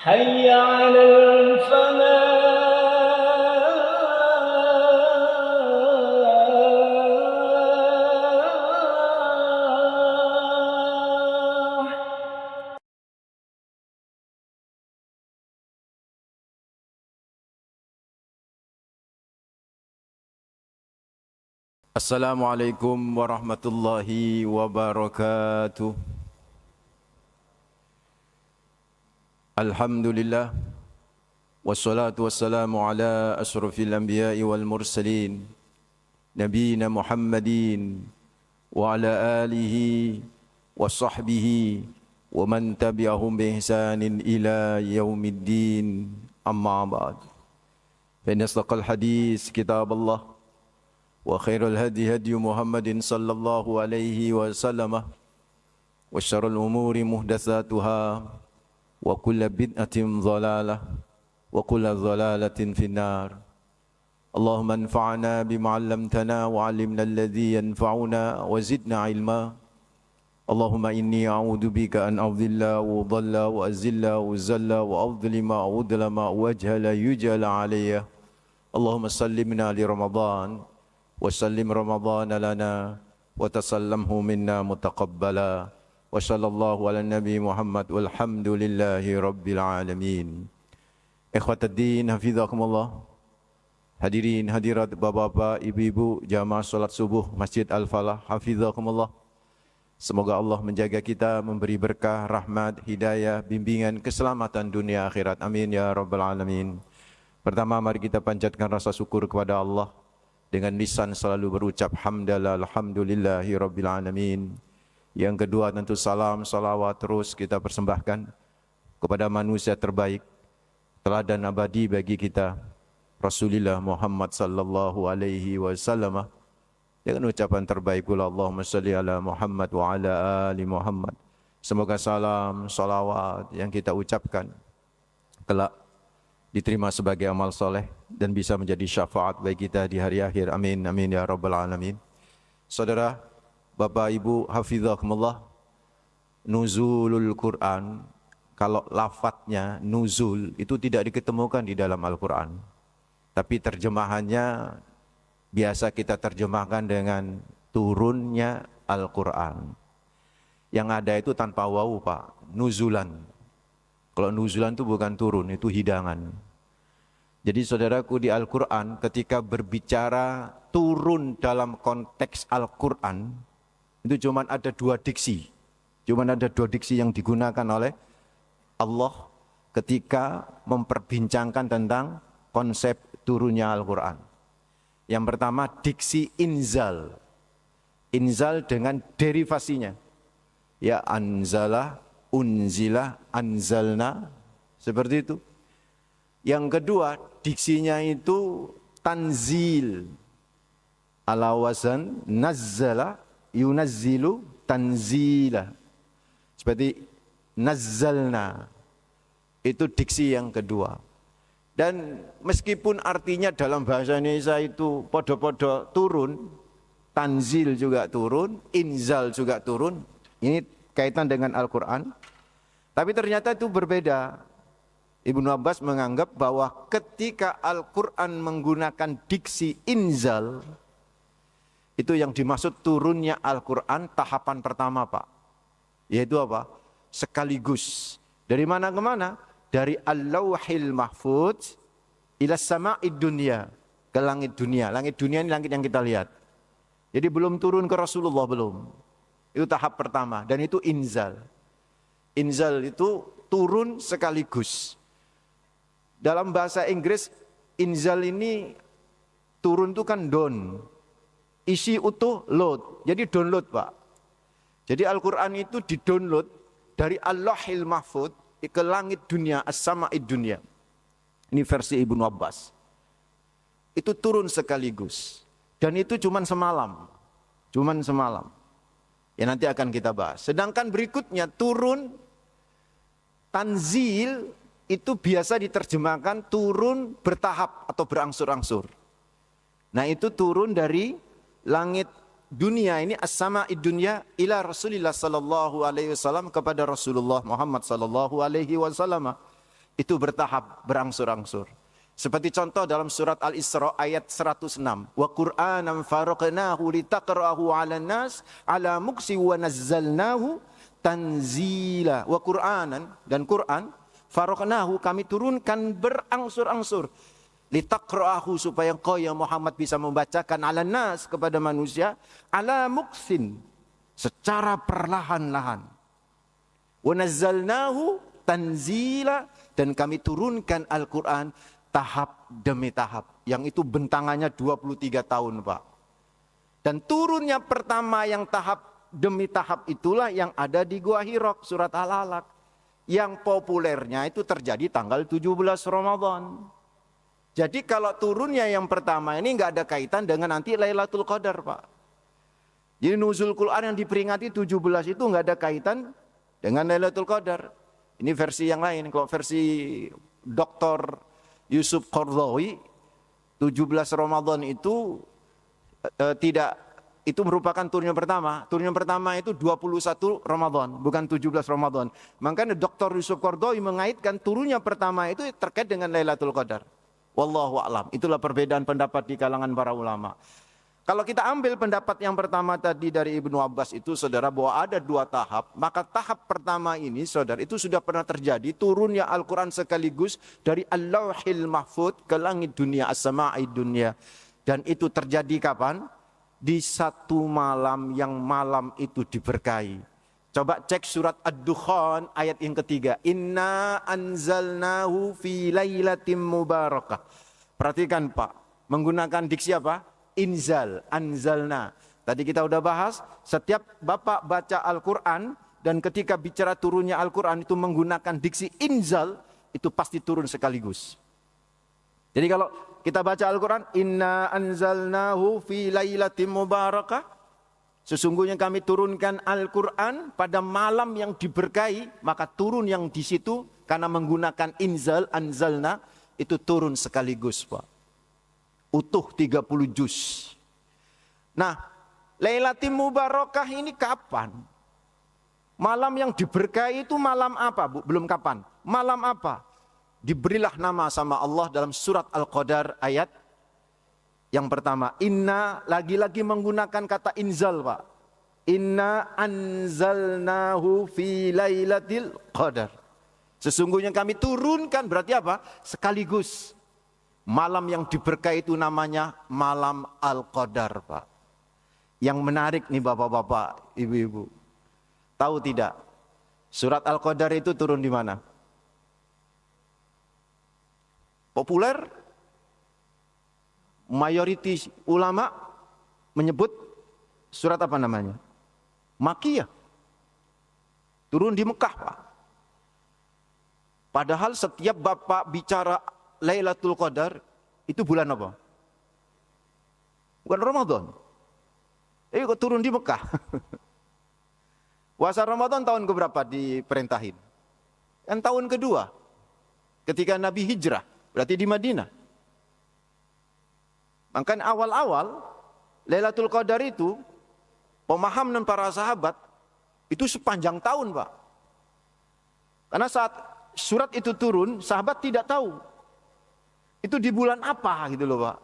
حي على الفلاح. Assalamualaikum warahmatullahi wabarakatuh. Alhamdulillah wassalatu wassalamu ala asrafil anbiya'i wal mursalin nabiyina Muhammadin wa ala alihi wa sahbihi wa man tabi'ahum bi ihsanin ila yaumiddin, amma ba'd. Fa inna asdaqal hadis kitabullah wa khairul hadi hadi Muhammadin sallallahu alaihi wasallam wa syarrul umuri muhdatsatuha wa kullu bid'atin dhalalah wa kullu dhalalatin finnar. Allahumma anfa'na bima 'allamtana wa 'allimna alladhi yanfa'una wa zidna 'ilma. Allahumma inni a'udzu bika an adhilla wa dhalla wa azilla wa zalla wa adhlima wa udlama wa ajhala yujala alayya. Allahumma sallimna li Ramadan وسلم رمضان لنا وتسلمه منا متقبلا وصلى الله على النبي محمد والحمد لله رب العالمين. Ikhwat ad-din, hafizakumullah. Hadirin hadirat bapak-bapak, ibu-ibu, jamaah salat subuh Masjid Al-Falah, hafizakumullah. Semoga Allah menjaga kita, memberi berkah, rahmat, hidayah, bimbingan, keselamatan dunia akhirat. Amin ya rabbal alamin. Pertama, mari kita panjatkan rasa syukur kepada Allah dengan lisan selalu berucap hamdalah alhamdulillahi rabbil alamin. Yang kedua, tentu salam salawat terus kita persembahkan kepada manusia terbaik, teladan abadi bagi kita, Rasulullah Muhammad sallallahu alaihi wasallam. Dengan ucapan terbaik pula, Allahumma salli ala Muhammad wa ala ali Muhammad. Semoga salam salawat yang kita ucapkan kelak diterima sebagai amal soleh dan bisa menjadi syafaat bagi kita di hari akhir. Amin, amin ya rabbal alamin. Saudara, bapak ibu, hafizakumullah. Nuzulul Quran, kalau lafadznya nuzul itu tidak diketemukan di dalam Al-Quran, tapi terjemahannya biasa kita terjemahkan dengan turunnya Al-Quran. Yang ada itu tanpa wawu, Pak, nuzulan. Kalau nuzulan itu bukan turun, itu hidangan. Jadi saudaraku, di Al-Quran ketika berbicara turun dalam konteks Al-Quran, itu cuma ada dua diksi. Cuma ada dua diksi yang digunakan oleh Allah ketika memperbincangkan tentang konsep turunnya Al-Quran. Yang pertama, diksi inzal. Inzal dengan derivasinya. Ya, anzalah, unzilah, anzalna, seperti itu. Yang kedua, diksinya itu tanzil, ala wazan nazzala yunazzilu tanzila, seperti nazzalna. Itu diksi yang kedua. Dan meskipun artinya dalam bahasa Indonesia itu podo-podo turun, tanzil juga turun, inzal juga turun, ini kaitan dengan Al-Quran. Tapi ternyata itu berbeda. Ibnu Abbas menganggap bahwa ketika Al-Quran menggunakan diksi inzal, itu yang dimaksud turunnya Al-Quran tahapan pertama, Pak. Yaitu apa? Sekaligus. Dari mana ke mana? Dari Al-Lawhil Mahfudz ila sama'id dunya, ke langit dunia. Langit dunia ini langit yang kita lihat. Jadi belum turun ke Rasulullah, belum. Itu tahap pertama, dan itu inzal. Inzal itu turun sekaligus. Dalam bahasa Inggris, inzal ini turun itu kan down. Isi utuh load. Jadi download, Pak. Jadi Al-Quran itu didownload dari Allahil Mahfud ke langit dunia, as-sama'id dunia. Ini versi Ibnu Abbas. Itu turun sekaligus. Dan itu cuman semalam. Cuman semalam. Ya, nanti akan kita bahas. Sedangkan berikutnya turun tanzil itu biasa diterjemahkan turun bertahap atau berangsur-angsur. Nah, itu turun dari langit dunia ini as-sama'id dunya ila Rasulillah sallallahu alaihi wasallam, kepada Rasulullah Muhammad sallallahu alaihi wasallam. Itu bertahap, berangsur-angsur. Seperti contoh dalam surat Al-Isra ayat 106. Wa Qur'anan faraqnahu litaqra'ahu 'alan nas 'ala muksi wa nazzalnahu tanzila. Wa Qur'anan, dan Quran faraqnahu kami turunkan berangsur-angsur. Litaqra'ahu supaya engkau ya Muhammad bisa membacakan 'alan nas kepada manusia 'ala muksin secara perlahan-lahan. Wa nazzalnahu tanzila, dan kami turunkan Al-Quran tahap demi tahap. Yang itu bentangannya 23 tahun, Pak. Dan turunnya pertama yang tahap demi tahap itulah yang ada di Gua Hira, surat Al-Alaq. Yang populernya itu terjadi tanggal 17 Ramadan. Jadi kalau turunnya yang pertama ini nggak ada kaitan dengan nanti Lailatul Qadar, Pak. Jadi nuzul Quran yang diperingati 17 itu nggak ada kaitan dengan Lailatul Qadar. Ini versi yang lain. Kalau versi Dr. Yusuf Qaradawi, 17 Ramadan itu tidak, itu merupakan turun yang pertama. Turun yang pertama itu 21 Ramadan, bukan 17 Ramadan. Makanya Dr. Yusuf Qaradawi mengaitkan turunnya pertama itu terkait dengan Lailatul Qadar. Wallahu a'lam. Itulah perbedaan pendapat di kalangan para ulama. Kalau kita ambil pendapat yang pertama tadi dari Ibnu Abbas itu, saudara, bahwa ada 2 tahap. Maka tahap pertama ini, saudara, itu sudah pernah terjadi. Turunnya Al-Quran sekaligus dari Al-Lauhil Mahfud ke langit dunia, as-sama'id dunia. Dan itu terjadi kapan? Di satu malam yang malam itu diberkahi. Coba cek surat Ad-Dukhan ayat yang ketiga. Inna anzalnahu fi lailatim mubarakah. Perhatikan, Pak. Menggunakan diksi apa? Inzal, anzalna. Tadi kita udah bahas, setiap Bapak baca Al-Quran dan ketika bicara turunnya Al-Quran itu menggunakan diksi inzal, itu pasti turun sekaligus. Jadi kalau kita baca Al-Quran, inna anzalnahu fi lailatin mubarakah, sesungguhnya kami turunkan Al-Quran pada malam yang diberkahi, maka turun yang di situ karena menggunakan inzal, anzalna, itu turun sekaligus, Pak. Utuh 30 juz. Nah, Lailatul Mubarakah ini kapan? Malam yang diberkahi itu malam apa, Bu? Belum kapan. Malam apa? Diberilah nama sama Allah dalam surat Al-Qadar ayat yang pertama. Inna, lagi-lagi menggunakan kata inzal, Pak. Inna anzalnahu fi lailatul qadar. Sesungguhnya kami turunkan, berarti apa? Sekaligus. Malam yang diberkahi itu namanya malam Al-Qadar, Pak. Yang menarik nih bapak-bapak, ibu-ibu. Tahu tidak? Surat Al-Qadar itu turun di mana? Populer? Mayoritas ulama menyebut surat apa namanya? Makkiyah. Turun di Mekah, Pak. Padahal setiap bapak bicara Lailatul Qadar itu bulan apa? Bukan Ramadan. Kok turun di Mekah? Puasa Ramadan tahun keberapa diperintahin? Kan tahun kedua. Ketika Nabi hijrah, berarti di Madinah. Maka awal-awal Lailatul Qadar itu pemahaman para sahabat itu sepanjang tahun, Pak. Karena saat surat itu turun, sahabat tidak tahu itu di bulan apa gitu loh, Pak.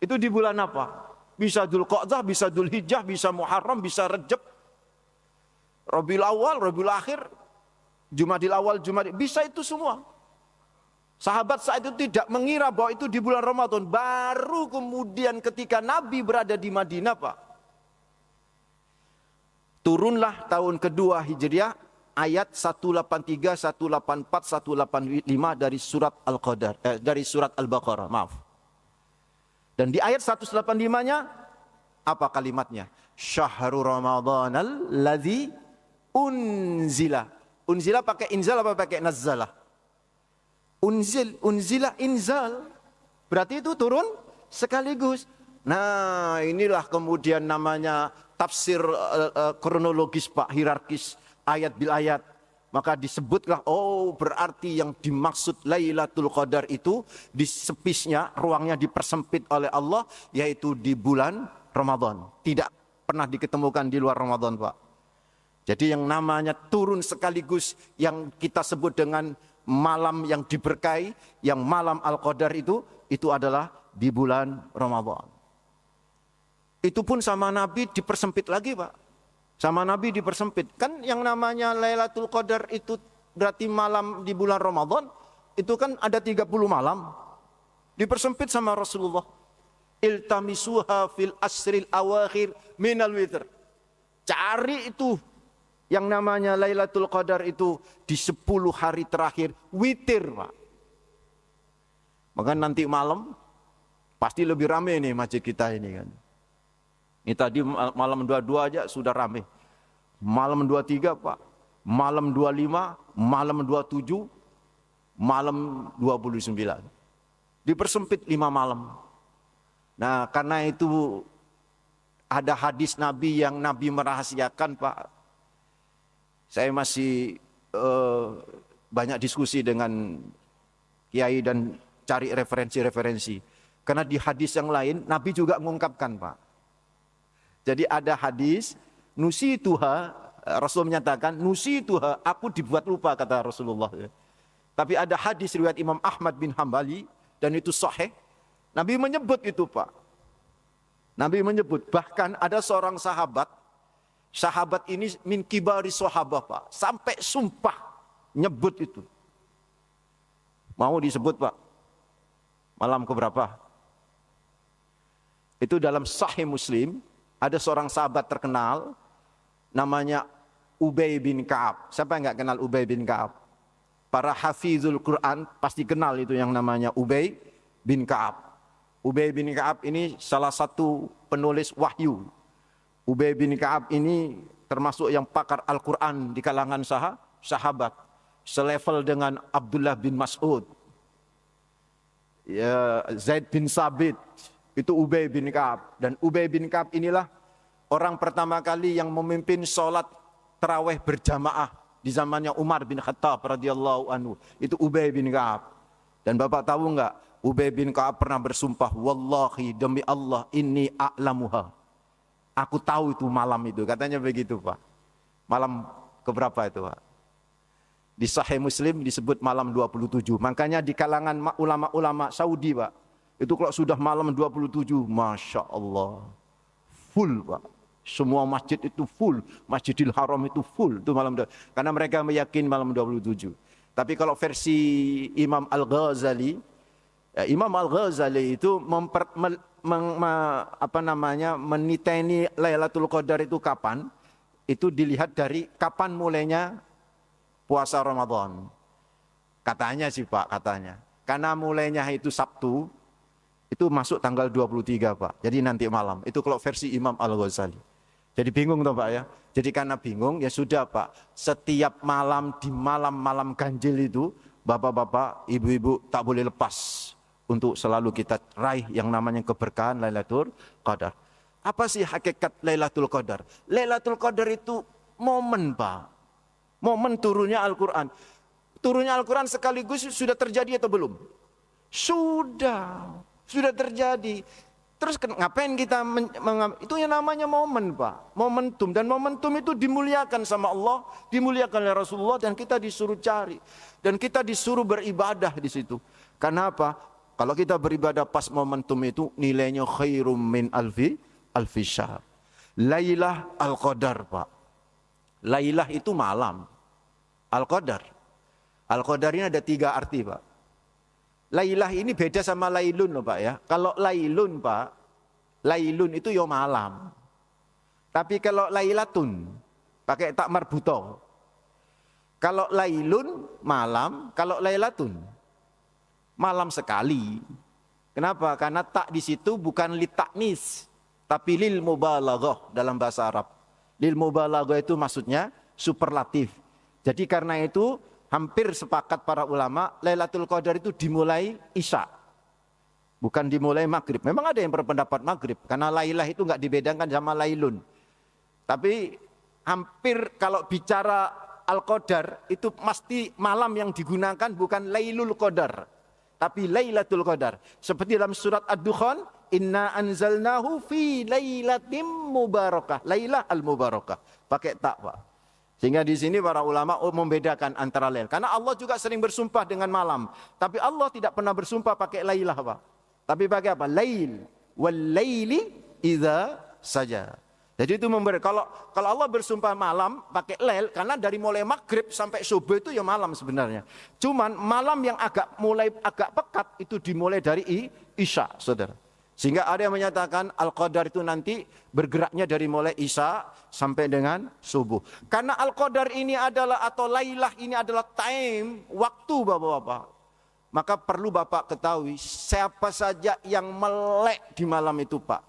Itu di bulan apa? Bisa Dzulqa'dah, bisa Dzulhijjah, bisa Muharram, bisa Rajab, Rabiul Awal, Rabiul Akhir, Jumadil Awal, Jumadil, bisa itu semua. Sahabat saat itu tidak mengira bahwa itu di bulan Ramadan. Baru kemudian ketika Nabi berada di Madinah, Pak, turunlah tahun kedua Hijriah ayat 183, 184, 185 dari surat Al-Qadar, dari surat Al-Baqarah, maaf. Dan di ayat 185-nya apa kalimatnya? Syahrul Ramadhanal ladzi unzila. Unzila pakai inzal apa pakai nazzalah? Unzila inzal. Berarti itu turun sekaligus. Nah, inilah kemudian namanya tafsir kronologis, Pak, hierarkis ayat bil ayat. Maka disebutlah, oh berarti yang dimaksud Lailatul Qadar itu disepisnya, ruangnya dipersempit oleh Allah, yaitu di bulan Ramadan. Tidak pernah diketemukan di luar Ramadan, Pak. Jadi yang namanya turun sekaligus yang kita sebut dengan malam yang diberkahi, yang malam Al-Qadar itu adalah di bulan Ramadan. Itu pun sama Nabi dipersempit lagi, Pak. Sama Nabi dipersempit. Kan yang namanya Lailatul Qadar itu berarti malam di bulan Ramadan, itu kan ada 30 malam. Dipersempit sama Rasulullah. Iltamisuha fil asril awakhir minal witr. Cari itu yang namanya Lailatul Qadar itu di 10 hari terakhir witir, Pak. Maka nanti malam pasti lebih ramai nih masjid kita ini kan. Ini tadi malam 22 aja sudah ramai. Malam 23, Pak. Malam 25, malam 27, malam 29. Dipersempit 5 malam. Nah, karena itu ada hadis Nabi yang Nabi merahasiakan, Pak. Saya masih banyak diskusi dengan kiai dan cari referensi-referensi. Karena di hadis yang lain Nabi juga mengungkapkan, Pak. Jadi ada hadis nusituha, Rasul menyatakan nusituha, aku dibuat lupa kata Rasulullah. Tapi ada hadis riwayat Imam Ahmad bin Hambali dan itu sahih. Nabi menyebut itu, Pak. Nabi menyebut, bahkan ada seorang sahabat ini min kibari sahabah, Pak. Sampai sumpah nyebut itu. Mau disebut, Pak? Malam keberapa? Itu dalam Sahih Muslim, ada seorang sahabat terkenal, namanya Ubay bin Ka'ab. Siapa yang nggak kenal Ubay bin Ka'ab? Para hafizul Quran pasti kenal itu yang namanya Ubay bin Ka'ab. Ubay bin Ka'ab ini salah satu penulis wahyu. Ubay bin Ka'ab ini termasuk yang pakar Al-Quran di kalangan sahabat. Selevel dengan Abdullah bin Mas'ud. Ya, Zaid bin Sabit. Itu Ubay bin Ka'ab. Dan Ubay bin Ka'ab inilah orang pertama kali yang memimpin sholat tarawih berjamaah di zamannya Umar bin Khattab radhiyallahu anhu. Itu Ubay bin Ka'ab. Dan Bapak tahu enggak, Ubay bin Ka'ab pernah bersumpah, wallahi demi Allah inni a'lamuha. Aku tahu itu malam itu, katanya begitu, Pak. Malam keberapa itu, Pak? Di Sahih Muslim disebut malam 27. Makanya di kalangan ulama-ulama Saudi, Pak, itu kalau sudah malam 27, Masya Allah, full, Pak. Semua masjid itu full, Masjidil Haram itu full, itu malam, karena mereka meyakini malam 27. Tapi kalau versi Imam Al-Ghazali, Imam Al-Ghazali itu meniteni Lailatul Qadar itu kapan? Itu dilihat dari kapan mulainya puasa Ramadan. Katanya sih, Pak, katanya. Karena mulainya itu Sabtu, itu masuk tanggal 23, Pak. Jadi nanti malam. Itu kalau versi Imam Al-Ghazali. Jadi bingung toh, Pak ya. Jadi karena bingung, ya sudah, Pak. Setiap malam di malam-malam ganjil itu, bapak-bapak, ibu-ibu tak boleh lepas untuk selalu kita raih yang namanya keberkahan Lailatul Qadar. Apa sih hakikat Lailatul Qadar? Lailatul Qadar itu momen, Pak. Momen turunnya Al-Quran. Turunnya Al-Quran sekaligus sudah terjadi atau belum? Sudah terjadi. Terus ngapain kita itu yang namanya momen, Pak. Momentum. Dan momentum itu dimuliakan sama Allah, dimuliakan oleh Rasulullah, dan kita disuruh cari. Dan kita disuruh beribadah di situ. Karena apa? Kalau kita beribadah pas momentum itu, nilainya khairum min alfi syahr. Lailah Al-Qadar, Pak. Lailah itu malam. Al-Qadar. Al-Qadar ini ada 3 arti, Pak. Lailah ini beda sama lailun, Pak ya. Kalau lailun, Pak, lailun itu ya malam. Tapi kalau lailatun, pakai tak marbuto. Kalau lailun, malam. Kalau lailatun, malam sekali. Kenapa? Karena tak di situ bukan li taknis, tapi lil mubalaghah dalam bahasa Arab. Lil mubalaghah itu maksudnya superlatif. Jadi karena itu hampir sepakat para ulama, Lailatul Qadar itu dimulai Isya. Bukan dimulai Maghrib. Memang ada yang berpendapat Maghrib. Karena Lailah itu enggak dibedakan sama Lailun. Tapi hampir kalau bicara Al-Qadar, itu pasti malam yang digunakan bukan Lailul Qadar. Tapi Lailatul Qadar. Seperti dalam surat Ad-Dukhan, Inna anzalnahu fi lailatim mubarakah. Lailah al-mubarakah. Pakai tak, Pak. Sehingga di sini para ulama membedakan antara lail. Karena Allah juga sering bersumpah dengan malam. Tapi Allah tidak pernah bersumpah pakai lailah, Pak. Tapi pakai apa? Lail. Wal laili idza saja. Jadi itu kalau Allah bersumpah malam pakai lail, karena dari mulai maghrib sampai subuh itu ya malam sebenarnya. Cuman malam yang mulai agak pekat itu dimulai dari isya, saudara. Sehingga ada yang menyatakan Al-Qadar itu nanti bergeraknya dari mulai isya sampai dengan subuh. Karena Al-Qadar ini adalah, atau lailah ini adalah time, waktu bapak-bapak. Maka perlu bapak ketahui, siapa saja yang melek di malam itu Pak,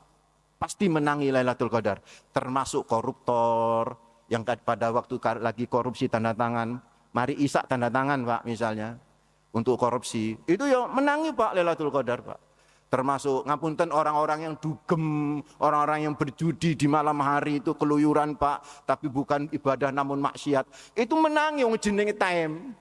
pasti menangi Lailatul Qadar. Termasuk koruptor, yang pada waktu lagi korupsi tanda tangan. Mari isya tanda tangan Pak misalnya, untuk korupsi. Itu ya menangi Pak Lailatul Qadar Pak. Termasuk ngapunten orang-orang yang dugem, orang-orang yang berjudi di malam hari itu keluyuran Pak, tapi bukan ibadah namun maksiat. Itu menangi yang jenenge time,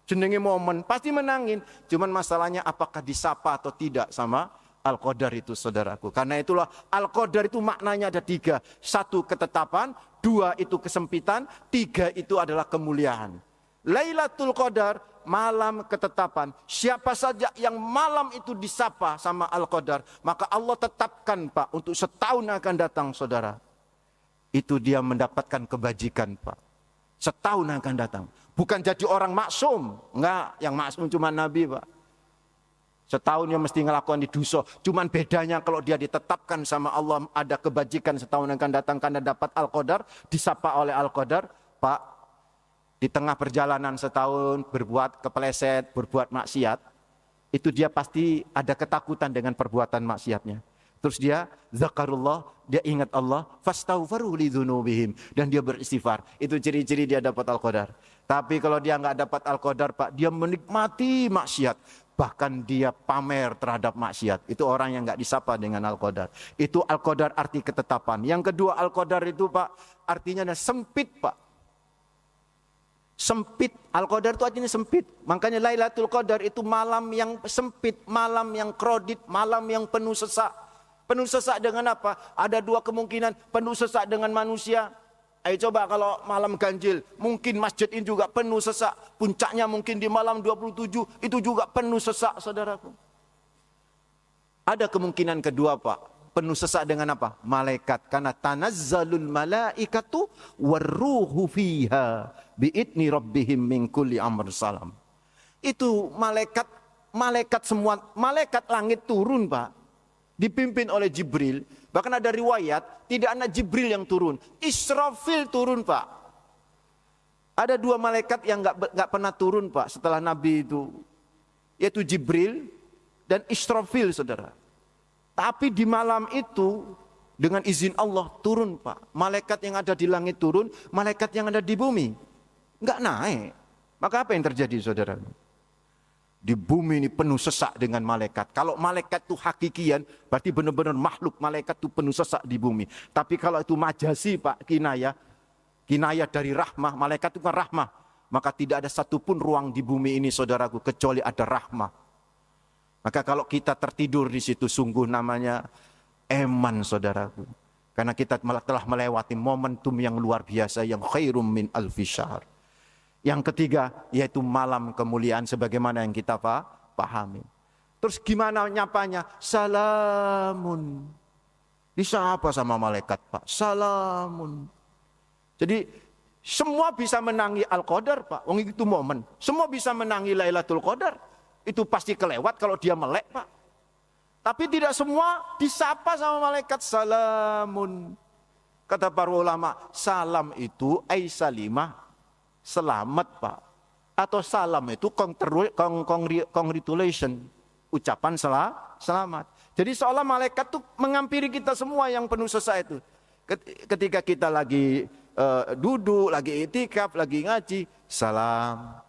jenenge momen, pasti menangin. Cuman masalahnya apakah disapa atau tidak sama Al-Qadar itu saudaraku. Karena itulah Al-Qadar itu maknanya ada 3. 1 ketetapan, 2 itu kesempitan, 3 itu adalah kemuliaan. Lailatul Qadar, malam ketetapan. Siapa saja yang malam itu disapa sama Al-Qadar, maka Allah tetapkan Pak untuk setahun akan datang saudara. Itu dia mendapatkan kebajikan Pak. Setahun akan datang. Bukan jadi orang maksum. Enggak, yang maksum cuma Nabi Pak. Setahun yang mesti ngelakukan di dosa. Cuman bedanya kalau dia ditetapkan sama Allah ada kebajikan setahun akan datang karena dapat Al-Qadar, disapa oleh Al-Qadar, Pak. Di tengah perjalanan setahun berbuat kepeleset, berbuat maksiat, itu dia pasti ada ketakutan dengan perbuatan maksiatnya. Terus dia zakarullah, dia ingat Allah, fastaghfiru lidzunubihim, dan dia beristighfar. Itu ciri-ciri dia dapat Al-Qadar. Tapi kalau dia nggak dapat Al-Qadar Pak, dia menikmati maksiat, bahkan dia pamer terhadap maksiat. Itu orang yang nggak disapa dengan Al-Qadar. Itu Al-Qadar arti ketetapan. Yang kedua Al-Qadar itu Pak, artinya sempit Pak. Sempit, Al-Qadar itu artinya sempit. Makanya Lailatul Qadar itu malam yang sempit, malam yang krodit, malam yang penuh sesak. Penuh sesak dengan apa? Ada 2 kemungkinan, penuh sesak dengan manusia. Ayo coba kalau malam ganjil, mungkin masjid ini juga penuh sesak. Puncaknya mungkin di malam 27, itu juga penuh sesak saudaraku. Ada kemungkinan kedua Pak, penuh sesak dengan apa? Malaikat. Karena tanazzalul malaikatu warruhu fiha bi'idni rabbihim min kulli amr salam. Itu malaikat semua, malaikat langit turun Pak. Dipimpin oleh Jibril. Bahkan ada riwayat, tidak hanya Jibril yang turun, Israfil turun Pak. Ada 2 malaikat yang nggak pernah turun Pak setelah Nabi itu, yaitu Jibril dan Israfil saudara. Tapi di malam itu dengan izin Allah turun Pak. Malaikat yang ada di langit turun, malaikat yang ada di bumi nggak naik. Maka apa yang terjadi saudara? Di bumi ini penuh sesak dengan malaikat. Kalau malaikat itu hakikian, berarti benar-benar makhluk malaikat itu penuh sesak di bumi. Tapi kalau itu majasi Pak, kinayah dari rahmah, malaikat itu kan rahmah. Maka tidak ada satupun ruang di bumi ini saudaraku kecuali ada rahmah. Maka kalau kita tertidur di situ sungguh namanya eman saudaraku. Karena kita telah melewati momentum yang luar biasa yang khairum min alfi syahr. Yang ketiga yaitu malam kemuliaan sebagaimana yang kita pahami. Terus gimana nyapanya? Salamun. Disapa sama malaikat Pak. Salamun. Jadi semua bisa menangi Al-Qadar Pak. Wong itu momen. Semua bisa menangi Lailatul Qadar. Itu pasti kelewat kalau dia melek Pak. Tapi tidak semua disapa sama malaikat salamun. Kata para ulama, salam itu salimah, selamat Pak. Atau salam itu congratulation, ucapan selamat. Jadi seolah malaikat itu mengampiri kita semua yang penuh sesak itu. Ketika kita lagi duduk, lagi itikaf, lagi ngaji, salam.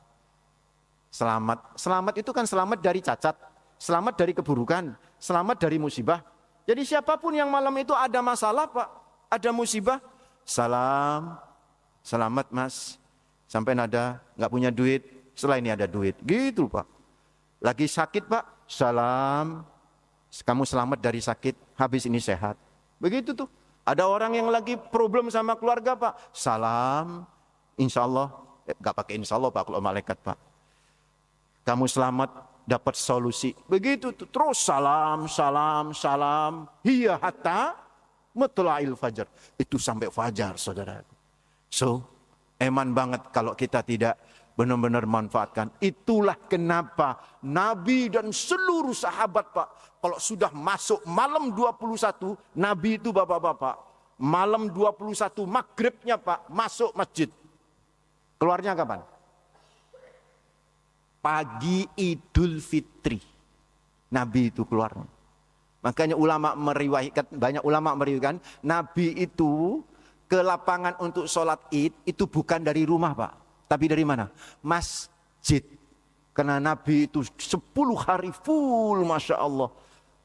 Selamat. Selamat itu kan selamat dari cacat, selamat dari keburukan, selamat dari musibah. Jadi siapapun yang malam itu ada masalah Pak, ada musibah, salam, selamat Mas. Sampai nada nggak punya duit, setelah ini ada duit, gitu Pak. Lagi sakit Pak, salam, kamu selamat dari sakit, habis ini sehat. Begitu tuh. Ada orang yang lagi problem sama keluarga Pak, salam, insya Allah, nggak pakai insya Allah Pak, kalau malaikat Pak. Kamu selamat, dapat solusi. Begitu tuh, terus salam, hiya hatta matla'il fajar. Itu sampai fajar, saudara. So, eman banget kalau kita tidak benar-benar manfaatkan. Itulah kenapa Nabi dan seluruh sahabat Pak, kalau sudah masuk malam 21, Nabi itu bapak-bapak, malam 21 maghribnya Pak, masuk masjid. Keluarnya kapan? Pagi Idul Fitri. Nabi itu keluar. Makanya banyak ulama meriwayatkan, Nabi itu ke lapangan untuk sholat Id, itu bukan dari rumah Pak. Tapi dari mana? Masjid. Karena Nabi itu 10 hari full, Masya Allah.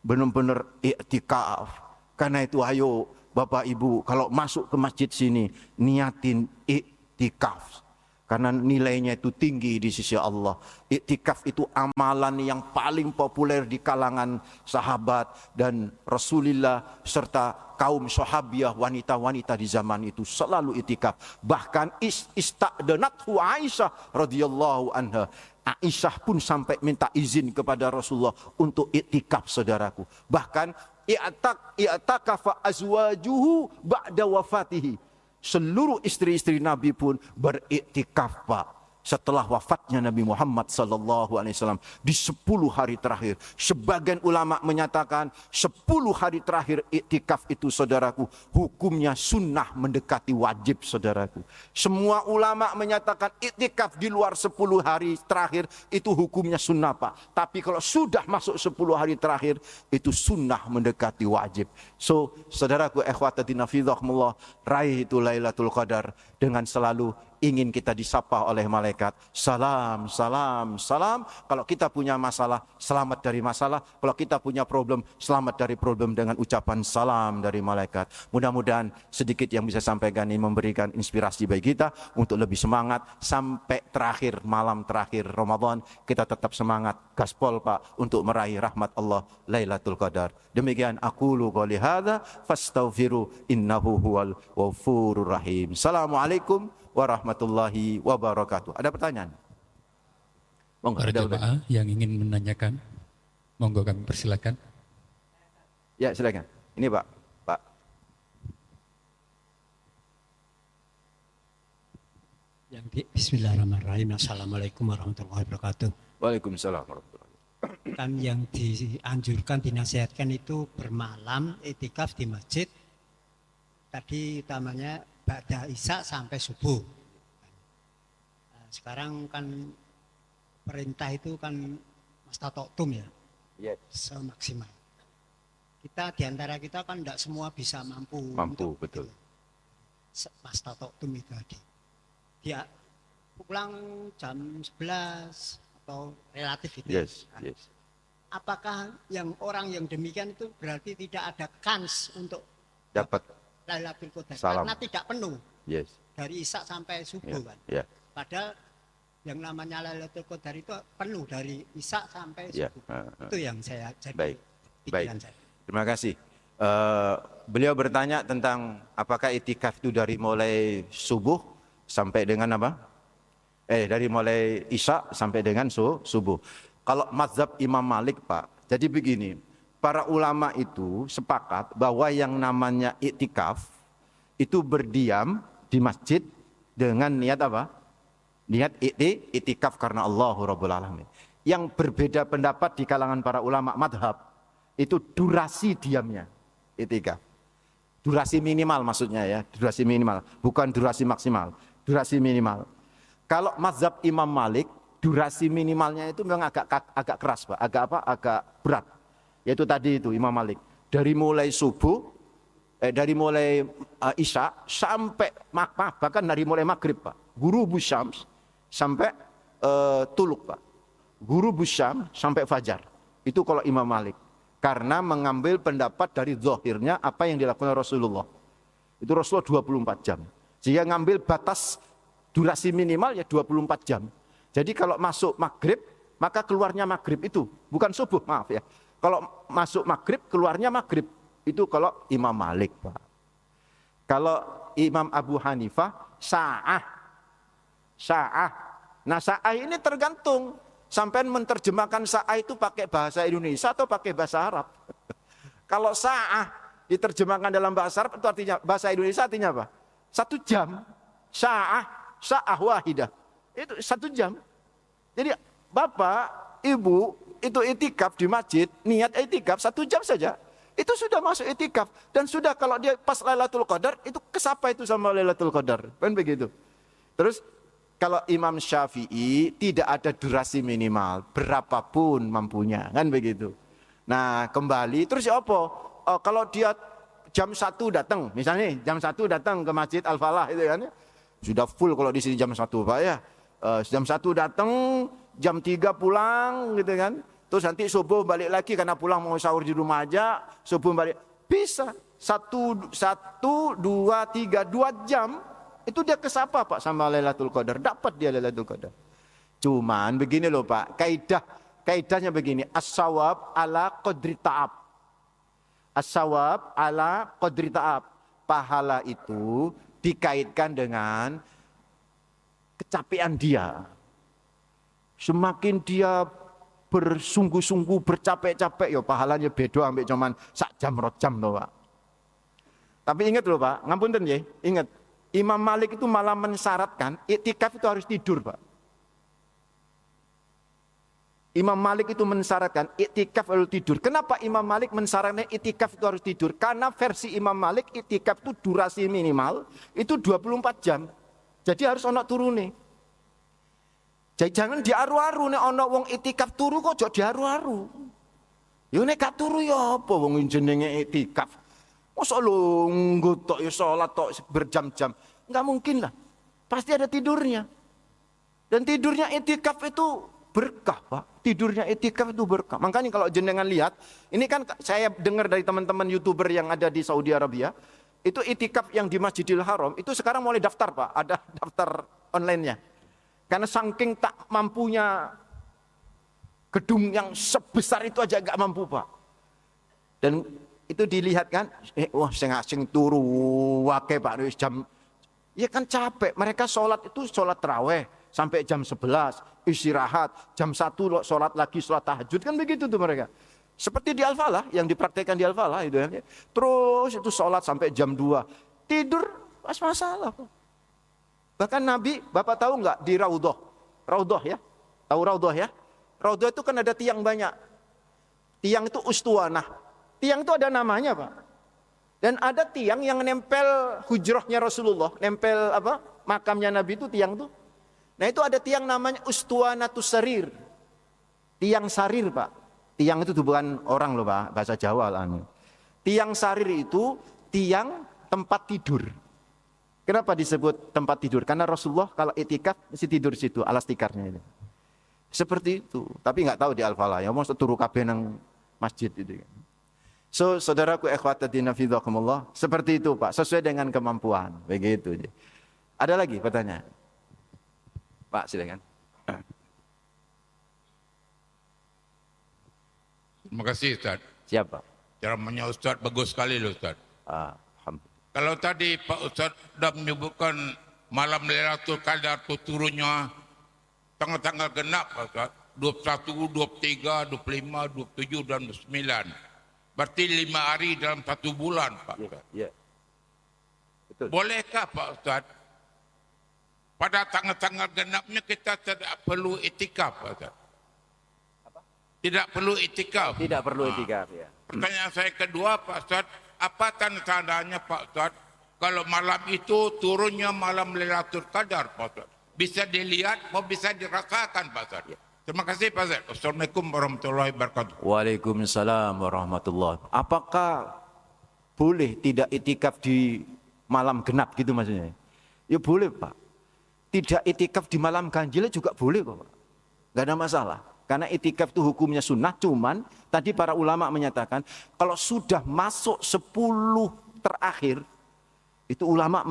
Benar-benar iktikaf. Karena itu ayo Bapak Ibu, kalau masuk ke masjid sini, niatin iktikaf. Karena nilainya itu tinggi di sisi Allah. Iktikaf itu amalan yang paling populer di kalangan sahabat dan Rasulullah serta kaum sahabiah, wanita-wanita di zaman itu selalu iktikaf. Bahkan ista'danathu Aisyah radhiyallahu anha. Aisyah pun sampai minta izin kepada Rasulullah untuk iktikaf, saudaraku. Bahkan i'takafa azwajuhu ba'da wafatihi. Seluruh istri-istri Nabi pun beriktikaf Pak. Setelah wafatnya Nabi Muhammad SAW di 10 hari terakhir. Sebagian ulama menyatakan 10 hari terakhir iktikaf itu, saudaraku, hukumnya sunnah mendekati wajib, saudaraku. Semua ulama menyatakan iktikaf di luar 10 hari terakhir itu hukumnya sunnah Pak. Tapi kalau sudah masuk 10 hari terakhir itu sunnah mendekati wajib. So, saudaraku, ikhwatatina fillah, raih itu Lailatul Qadar dengan selalu ingin kita disapa oleh malaikat. Salam, salam, salam. Kalau kita punya masalah, selamat dari masalah. Kalau kita punya problem, selamat dari problem dengan ucapan salam dari malaikat. Mudah-mudahan sedikit yang bisa sampaikan ini memberikan inspirasi bagi kita untuk lebih semangat sampai terakhir, malam terakhir Ramadan. Kita tetap semangat, gaspol Pak, untuk meraih rahmat Allah Lailatul Qadar. Demikian aqulu qouli hadza fastaghfiru innahu huwal ghafurur rahim. Assalamualaikum warahmatullahi wabarakatuh. Ada pertanyaan? Monggo, Para jemaah yang ingin menanyakan, monggo kami persilakan. Ya, silakan. Ini Pak. Bismillahirrahmanirrahim. Assalamualaikum warahmatullahi wabarakatuh. Waalaikumsalam warahmatullahi wabarakatuh. Kan yang dianjurkan, dinasihatkan itu bermalam itikaf di masjid. Tadi utamanya ba'da isya sampai subuh. Nah, sekarang kan perintah itu kan mastatoktum ya, Yes. semaksimal. Kita diantara kita kan tidak semua bisa mampu. Mampu, betul. Mastatoktum itu tadi. Dia pulang jam 11 atau relatif itu. Yes, Kan. yes. Apakah orang yang demikian itu berarti tidak ada kans untuk Dapat. Lailatul Qadar Salam. karena tidak penuh Yes. dari isya sampai subuh Ya, kan. ya, Padahal yang namanya Lailatul Qadar itu penuh dari isya sampai ya. subuh. Itu yang saya jadi Baik. pikiran saya. Terima kasih. Beliau bertanya tentang apakah itikaf itu dari mulai subuh sampai dengan apa? Dari mulai isya sampai dengan subuh. Kalau mazhab Imam Malik Pak, jadi begini, para ulama itu sepakat bahwa yang namanya iktikaf itu berdiam di masjid dengan niat apa? Niat iktikaf karena Allahu Rabbul Alamin. Yang berbeda pendapat di kalangan para ulama madhab itu durasi diamnya iktikaf. Durasi minimal maksudnya ya, durasi minimal, bukan durasi maksimal, durasi minimal. Kalau mazhab Imam Malik, durasi minimalnya itu memang agak keras Pak, agak berat. Yaitu tadi itu Imam Malik, dari mulai subuh, dari mulai isya sampai bahkan dari mulai maghrib Pak, guru busyams sampai tuluk Pak, guru busyam sampai fajar. Itu kalau Imam Malik, karena mengambil pendapat dari zahirnya apa yang dilakukan Rasulullah. Itu Rasulullah 24 jam. Sehingga ngambil batas durasi minimal ya 24 jam. Jadi kalau masuk maghrib, maka keluarnya maghrib itu, bukan subuh, maaf ya. Kalau masuk maghrib, keluarnya maghrib. Itu kalau Imam Malik Pak. Kalau Imam Abu Hanifah, sa'ah Sa'ah. Nah sa'ah ini tergantung. Sampai menerjemahkan sa'ah itu pakai bahasa Indonesia atau pakai bahasa Arab. Kalau sa'ah diterjemahkan dalam bahasa Arab itu artinya, bahasa Indonesia artinya apa? 1 jam. Sa'ah wahidah. Itu 1 jam. Jadi bapak, ibu itu itikaf di masjid, niat itikaf 1 jam saja. Itu sudah masuk itikaf. Dan sudah kalau dia pas Lailatul Qadar, itu kesapa itu sama Lailatul Qadar. Kan begitu. Terus kalau Imam Syafi'i tidak ada durasi minimal, berapapun mampunya, kan begitu. Nah kembali, terus ya apa? Kalau dia jam 1 datang, misalnya jam 1 datang ke Masjid Al-Falah itu kan, sudah full kalau di sini jam 1 Pak ya. Jam 1 datang, jam 3 pulang gitu kan. Terus nanti subuh balik lagi karena pulang mau sahur di rumah aja, subuh balik. Bisa, 1, 2, 3, 2 jam. Itu dia kesapa Pak sama Lailatul Qadar, dapat dia Lailatul Qadar. Cuman begini loh Pak, kaidahnya begini, as-sawab ala qadri ta'ab. As-sawab ala qadri ta'ab. Pahala itu dikaitkan dengan kecapean dia. Semakin dia bersungguh-sungguh, bercapek-capek, ya pahalanya beda ambil cuman sak jam rojam loh Pak. Tapi ingat loh Pak, ngapunten ya, ingat. Imam Malik itu malah mensyaratkan iktikaf itu harus tidur Pak. Imam Malik itu mensyaratkan iktikaf harus tidur. Kenapa Imam Malik mensyaratkan iktikaf itu harus tidur? Karena versi Imam Malik iktikaf itu durasi minimal itu 24 jam. Jadi harus ono turune. Jadi jangan diaru-aru nek ono wong iktikaf turu kok jok diaru-aru. Yo nek gak turu ya apa wong jenenge iktikaf. Masa lu nggotok ya sholat tok berjam-jam. Enggak mungkin lah. Pasti ada tidurnya. Dan tidurnya itikaf itu berkah Pak. Tidurnya itikaf itu berkah. Makanya kalau jenengan lihat, ini kan saya dengar dari teman-teman YouTuber yang ada di Saudi Arabia, itu itikaf yang di Masjidil Haram, itu sekarang mulai daftar Pak. Ada daftar online-nya. Karena saking tak mampunya gedung yang sebesar itu aja gak mampu Pak. Dan itu dilihat kan, wah sing turu wake Pak jam, ya kan capek. Mereka sholat itu sholat taraweh sampai jam 11, istirahat, jam 1 sholat lagi, sholat tahajud, kan begitu tuh mereka. Seperti di Al-Falah, yang dipraktekkan di Al-Falah itu ya. Terus itu sholat sampai jam 2, tidur pas masalah Pak. Bahkan Nabi, Bapak tahu nggak di Raudhah ya, tahu Raudhah ya? Raudhah itu kan ada tiang banyak, tiang itu ustuwanah. Tiang itu ada namanya Pak. Dan ada tiang yang nempel hujrahnya Rasulullah, nempel apa? Makamnya Nabi itu tiang tuh. Nah itu ada tiang namanya Ustuwanatus Sarir. Tiang sarir Pak. Tiang itu bukan orang loh Pak, bahasa Jawa lah. Tiang sarir itu tiang tempat tidur. Kenapa disebut tempat tidur? Karena Rasulullah kalau itikaf mesti tidur di situ, alas tikarnya itu. Seperti itu. Tapi nggak tahu di Al-Falah ya, mau turu kabeh nang masjid itu. So, saudaraku ikhwataddin fillah, seperti itu Pak, sesuai dengan kemampuan, begitu. Ada lagi pertanyaan? Pak, silakan. Terima kasih Ustaz. Siapa? Ceramahnya Ustaz bagus sekali loh Ustaz. Alhamdulillah. Kalau tadi Pak Ustaz sudah menyebutkan malam Lailatul Qadar itu turunnya tanggal-tanggal genap Pak Ustaz, 21, 23, 25, 27 dan 29. Berarti 5 hari dalam 1 bulan Pak Ustaz. Ya. Betul. Bolehkah Pak Ustaz pada tanggal-tanggal genapnya kita tidak perlu itikaf Pak Ustaz? Tidak perlu itikaf. Tidak perlu itikaf ya. Pertanyaan saya kedua Pak Ustaz, apa tanda-tandanya Pak Ustaz kalau malam itu turunnya malam Lailatul Qadar Pak Ustaz? Bisa dilihat, mau bisa dirasakan Pak Ustaz. Ya. Terima kasih Pak Ustaz. Assalamualaikum warahmatullahi wabarakatuh. Waalaikumsalam warahmatullahi. Apakah boleh tidak itikaf di malam genap gitu maksudnya? Ya boleh Pak. Tidak itikaf di malam ganjil juga boleh kok Pak. Gak ada masalah. Karena itikaf itu hukumnya sunnah, cuman tadi para ulama menyatakan kalau sudah masuk 10 terakhir, itu ulama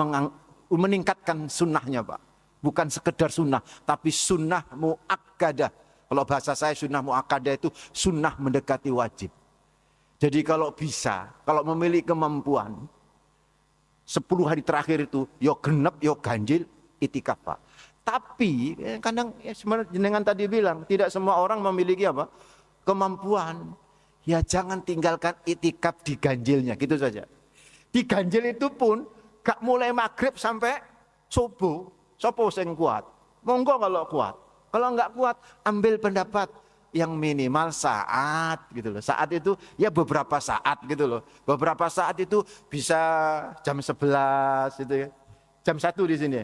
meningkatkan sunnahnya Pak. Bukan sekedar sunnah, tapi sunnah muakkadah. Kalau bahasa saya sunnah muakkadah itu sunnah mendekati wajib. Jadi kalau bisa, kalau memiliki kemampuan, 10 hari terakhir itu, yo genep, yo ganjil, itikaf Pak. Tapi kadang sebenarnya jenengan tadi bilang tidak semua orang memiliki apa? Kemampuan. Ya jangan tinggalkan itikaf di ganjilnya, gitu saja. Di ganjil itu pun gak mulai maghrib sampai subuh. Sopo sing kuat? Monggo kalau kuat. Kalau nggak kuat, ambil pendapat yang minimal saat gitu loh. Saat itu ya beberapa saat gitu loh. Beberapa saat itu bisa jam 11 gitu ya. Jam 1 di sini.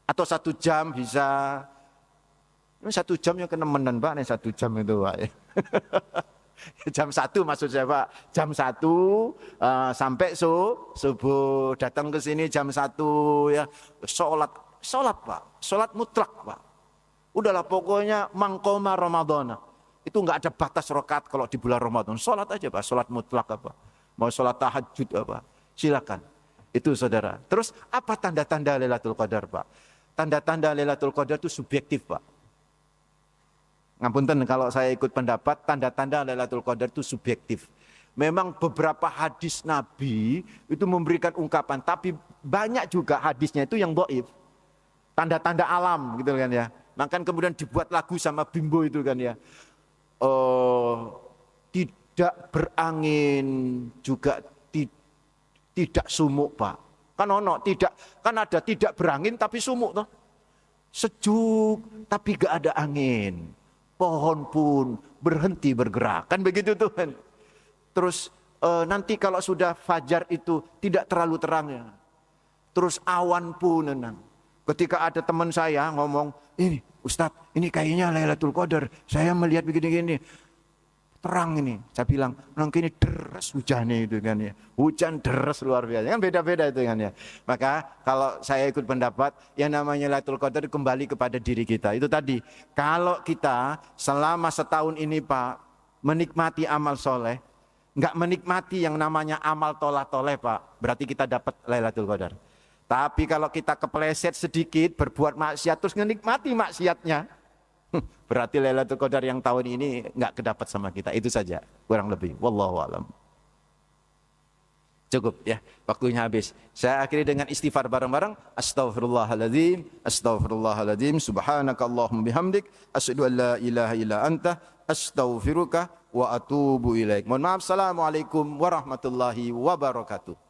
Atau 1 jam bisa. Ini 1 jam yang kenemenan Pak, nih 1 jam itu Pak. Jam 1 maksud saya Pak. Jam 1 sampai subuh. Datang ke sini jam 1 ya. Sholat Pak. Sholat mutlak Pak. Udahlah pokoknya mangkoma Ramadhana. Itu enggak ada batas rakaat kalau di bulan Ramadan. Sholat aja Pak, sholat mutlak apa. Mau sholat tahajud apa. Silakan. Itu saudara. Terus apa tanda-tanda Lailatul Qadar Pak? Tanda-tanda Lailatul Qadar itu subjektif Pak. Ngapunten kalau saya ikut pendapat, tanda-tanda Lailatul Qadar itu subjektif. Memang beberapa hadis Nabi itu memberikan ungkapan. Tapi banyak juga hadisnya itu yang dhaif. Tanda-tanda alam gitu kan ya. Maka kemudian dibuat lagu sama Bimbo itu kan ya. Tidak berangin juga tidak sumuk Pak. Kan ada tidak berangin tapi sumuk toh. Sejuk tapi gak ada angin. Pohon pun berhenti bergerak. Kan begitu tuh kan. Terus nanti kalau sudah fajar itu tidak terlalu terang ya. Terus awan pun nenang. Ketika ada teman saya ngomong, ini Ustadz, ini kayaknya Lailatul Qadar. Saya melihat begini-gini, terang ini. Saya bilang, nanti ini deres hujannya itu kan ya. Hujan deres luar biasa, kan beda-beda itu kan ya. Maka kalau saya ikut pendapat, yang namanya Lailatul Qadar kembali kepada diri kita. Itu tadi, kalau kita selama setahun ini Pak, menikmati amal soleh, nggak menikmati yang namanya amal tolah-toleh Pak, berarti kita dapat Lailatul Qadar. Tapi kalau kita kepleset sedikit, berbuat maksiat, terus menikmati maksiatnya, berarti Lailatul Qadar yang tahun ini nggak kedapat sama kita. Itu saja, kurang lebih. Wallahu a'lam. Cukup ya, waktunya habis. Saya akhiri dengan istighfar bareng-bareng. Astaghfirullahaladzim, astaghfirullahaladzim, subhanakallahumma bihamdik, asyhadu an la ilaha illa anta, astaghfiruka wa atubu ilaik. Mohon maaf, assalamualaikum warahmatullahi wabarakatuh.